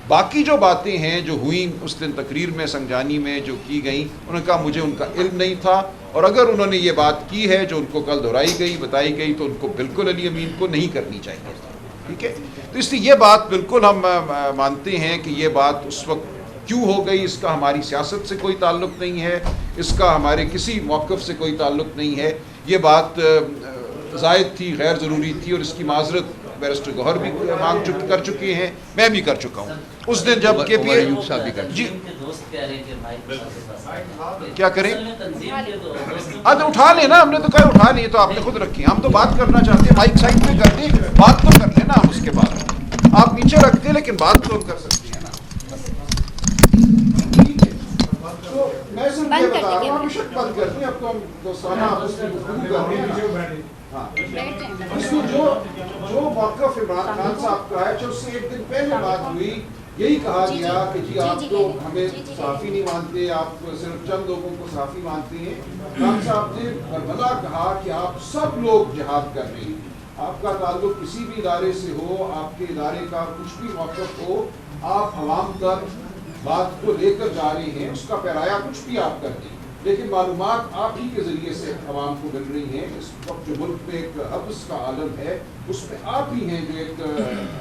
باقی جو باتیں ہیں جو ہوئیں اس دن تقریر میں سنجانی میں جو کی گئیں، انہوں نے کہا مجھے ان کا علم نہیں تھا، اور اگر انہوں نے یہ بات کی ہے جو ان کو کل دہرائی گئی بتائی گئی تو ان کو بالکل علی امین کو نہیں کرنی چاہیے، ٹھیک ہے. تو اس لیے یہ بات بالکل ہم مانتے ہیں کہ یہ بات اس وقت کیوں ہو گئی، اس کا ہماری سیاست سے کوئی تعلق نہیں ہے، اس کا ہمارے کسی موقف سے کوئی تعلق نہیں ہے. یہ بات زائد تھی، غیر ضروری تھی، اور اس کی معذرت بیرسٹر گوہر بھی کر چکے ہیں، میں بھی کر چکا ہوں. اس دن جب کے پی ایوب صاحب بھی کر جی کیا کریں، اٹھا لیں نا، ہم نے تو کہا اٹھا لیں، تو آپ نے خود رکھی. ہم تو بات کرنا چاہتے ہیں، مائک سائڈ پہ کر دیں، بات تو کر لیں نا ہم. اس کے بعد آپ نیچے رکھ دیں لیکن بات تو کر سکتے ہیں نا. میں صرف یہ بتا رہا ہوں، شک بند کر دیں. اب تو ہم دوستانہ آپس میں گفتگو کر رہے ہیں. ہاں اس میں جو موقف عمران خان صاحب کا ہے، جو اس سے ایک دن پہلے بات ہوئی، یہی کہا گیا کہ جی آپ تو ہمیں صحافی نہیں مانتے، آپ صرف چند لوگوں کو صحافی مانتے ہیں. خان صاحب نے بربلا کہا کہ آپ سب لوگ جہاد کر رہے ہیں، آپ کا تعلق کسی بھی ادارے سے ہو، آپ کے ادارے کا کچھ بھی موقف ہو، آپ عوام تک بات کو لے کر جا رہے ہیں، اس کا پیرایا کچھ بھی آپ کرتے ہیں، لیکن معلومات آپ ہی کے ذریعے سے عوام کو مل رہی ہیں. اس وقت جو ملک میں ایک حبس کا عالم ہے، اس میں آپ ہی ہیں جو ایک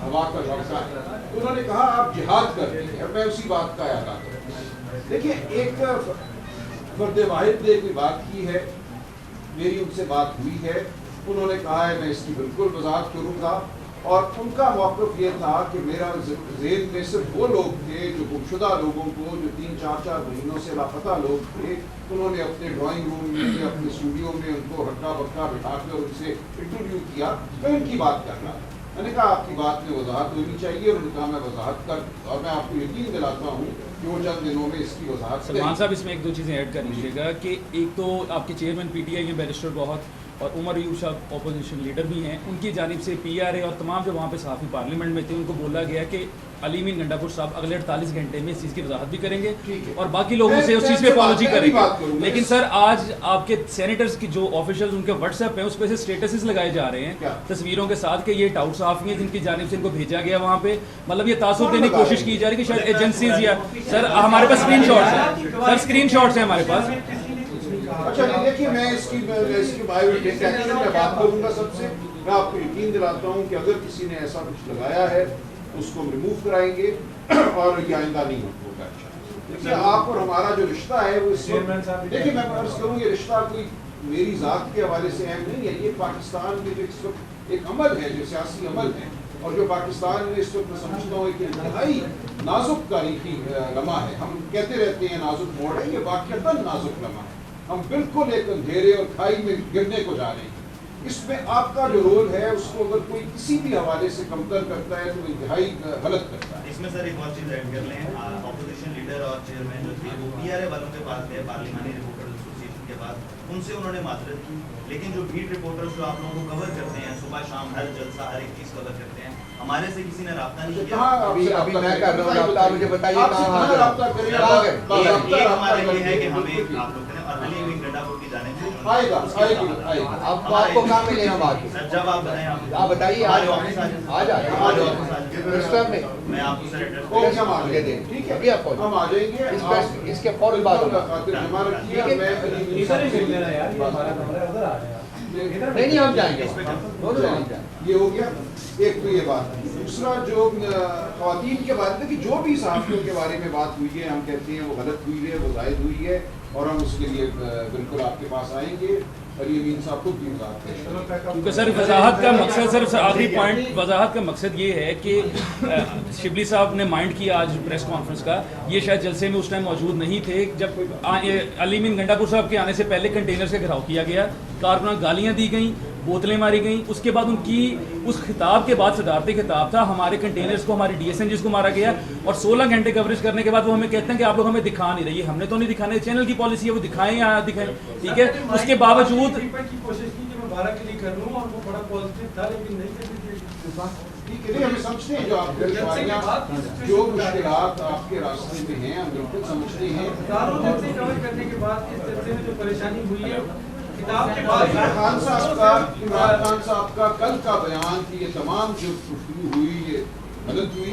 ہوا کا جھونکا ہے. تو انہوں نے کہا آپ جہاد کر رہے ہیں، اور میں اسی بات کا اعادہ کرتا ہوں. دیکھیں، ایک فرد واحد نے کوئی بات کی ہے، میری ان سے بات ہوئی ہے، انہوں نے کہا ہے میں اس کی بالکل وضاحت کروں گا، اور ان کا موقف یہ تھا کہ میرا ذہن میں صرف وہ لوگ تھے جو گمشدہ لوگوں کو، جو 3-4 مہینوں سے لاپتہ لوگ تھے، انہوں نے اپنے ڈرائنگ روم میں، اپنے اسٹوڈیو میں ان کو ہٹا بٹا بٹھا کر ان سے انٹرویو کیا. میں ان کی بات کر رہا تھا. میں نے کہا آپ کی بات میں وضاحت ہونی چاہیے، اور انہوں نے کہا میں وضاحت کر، اور میں آپ کو یقین دلاتا ہوں کہ وہ چند دنوں میں اس کی وضاحت. سلمان صاحب اس میں ایک دو چیزیں ایڈ کر لیجیے گا کہ ایک تو آپ کے چیئرمین پی ٹی آئی ہیں بیرسٹر گوہر، اور عمر ایوب صاحب اپوزیشن لیڈر بھی ہیں، ان کی جانب سے پی آر اے اور تمام جو وہاں پہ صحافی پارلیمنٹ میں تھے ان کو بولا گیا کہ علی امین گنڈا پور صاحب اگلے 48 گھنٹے میں اس چیز کی وضاحت بھی کریں گے اور باقی لوگوں سے اس چیز پہ اپالوجی کریں گے. لیکن سر آج آپ کے سینیٹرز کی جو آفیشلز ان کے واٹس ایپ ہیں اس پہ سے اسٹیٹسز لگائے جا رہے ہیں تصویروں کے ساتھ کہ یہ ٹاؤٹ صحافی ہیں جن کی جانب سے ان کو بھیجا گیا وہاں پہ، مطلب یہ تاثر دینے کی کوشش کی جا رہی ہے کہ شاید ایجنسیز یا سر ہمارے پاس اسکرین شاٹس ہیں، سر اسکرین شاٹس ہیں ہمارے پاس. اچھا دیکھیے، میں اس کی بایومیٹرک ایکشن میں بات کروں گا. سب سے میں آپ کو یقین دلاتا ہوں کہ اگر کسی نے ایسا کچھ لگایا ہے تو اس کو ہم ریموو کرائیں گے اور یہ آئندہ نہیں ہوگا. دیکھیے آپ اور ہمارا جو رشتہ ہے وہ اس وقت، دیکھیے میں عرض کروں یہ رشتہ کوئی میری ذات کے حوالے سے اہم نہیں ہے. یہ پاکستان میں جو اس وقت ایک عمل ہے، جو سیاسی عمل ہے، اور جو پاکستان میں اس وقت میں سمجھتا ہوں ایک انتہائی نازک تاریخی لمحہ ہے. ہم کہتے رہتے ہیں نازک موڑ ہے، یہ واقعتاً نازک لمحہ ہے. ہم بالکل ایک اندھیرے اور کھائی میں گرنے کو جا رہے ہیں. اس میں آپ کا جو رول ہے اس کو اگر کوئی کسی بھی حوالے سے کمتر کرتا ہے تو انتہائی غلط کرتا ہے. اس میں سر ایک اور چیز ایڈ کر لیں، اپوزیشن لیڈر اور چیئرمین جو تھے وہ پی آر اے والوں کے پاس گئے، پارلیمانی رپورٹرز ایسوسی کے پاس، ان سے انہوں نے معذرت کی. لیکن جو بیٹ رپورٹرز جو آپ لوگوں کو کور کرتے ہیں صبح شام ہر جلسہ ہر ایک چیز کور کرتے ہیں، ہمارے سے کسی نے رابطہ نہیں کیا. ابھی میں کر رہا ہوں رابطہ، مجھے بتائیے کہاں رابطہ کریں. ایک ہمارے یہ ہے کہ ہمیں آپ لوگ کریں، اور علی امین گنڈا پور کی جانب سے آپ کو کہاں ملے ہم آگے؟ سر جب آپ بتائیں آپ بتائیے. آج میں آپ کو سر ایڈریس ٹھیک ہے، ہم آ جائیں گے. اس کے فوراً بعد نہیں ہم جائیں گے. یہ ہو گیا ایک تو یہ بات. دوسرا جو خواتین کے بارے میں کہ جو بھی صحافیوں کے بارے میں بات ہوئی ہے، ہم کہتے ہیں وہ غلط ہوئی ہے، وہ زائد ہوئی ہے، اور ہم اس کے لیے بالکل آپ کے پاس آئیں گے. علی امین صاحب خود بھی وضاحت کریں. کیونکہ سر وضاحت کا مقصد، سر آخری پوائنٹ وضاحت کا مقصد یہ ہے کہ شبلی صاحب نے مائنڈ کیا آج پریس کانفرنس کا، یہ شاید جلسے میں اس ٹائم موجود نہیں تھے جب علی امین گنڈا پور صاحب کے آنے سے پہلے کنٹینر سے گھراؤ کیا گیا، کارکنوں گالیاں دی گئیں، بوتلیں ماری گئیں. اس کے بعد ان کی اس خطاب کے بعد صدارتی خطاب تھا، ہمارے کنٹینرز کو، ہماری ڈی ایس این جیز کو مارا گیا، اور 16 گھنٹے کوریج کرنے کے بعد وہ ہمیں کہتے ہیں کہ آپ لوگ ہمیں دکھا نہیں رہی. ہم نے تو نہیں دکھانے، چینل کی پالیسی ہے وہ دکھائیں یا دکھائیں، ٹھیک ہے. اس کے باوجود ہم سمجھتے ہیں جو آپ جو مشکلات آپ کے راستے میں ہیں ہم بالکل سمجھتے ہیں. عمران خان صاحب کا کل کا بیان کہ یہ تمام جو گفتگو ہوئی یہ غلط ہوئی،